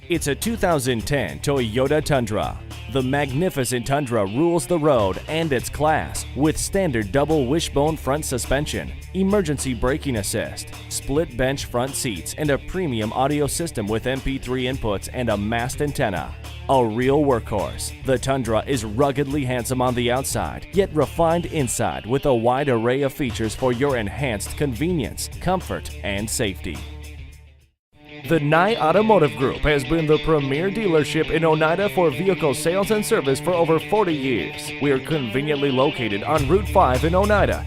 It's a 2010 Toyota Tundra. The magnificent Tundra rules the road and its class with standard double wishbone front suspension, emergency braking assist, split bench front seats, and a premium audio system with MP3 inputs and a mast antenna. A real workhorse, the Tundra is ruggedly handsome on the outside, yet refined inside with a wide array of features for your enhanced convenience, comfort, and safety. The Nye Automotive Group has been the premier dealership in Oneida for vehicle sales and service for over 40 years. We are conveniently located on Route 5 in Oneida.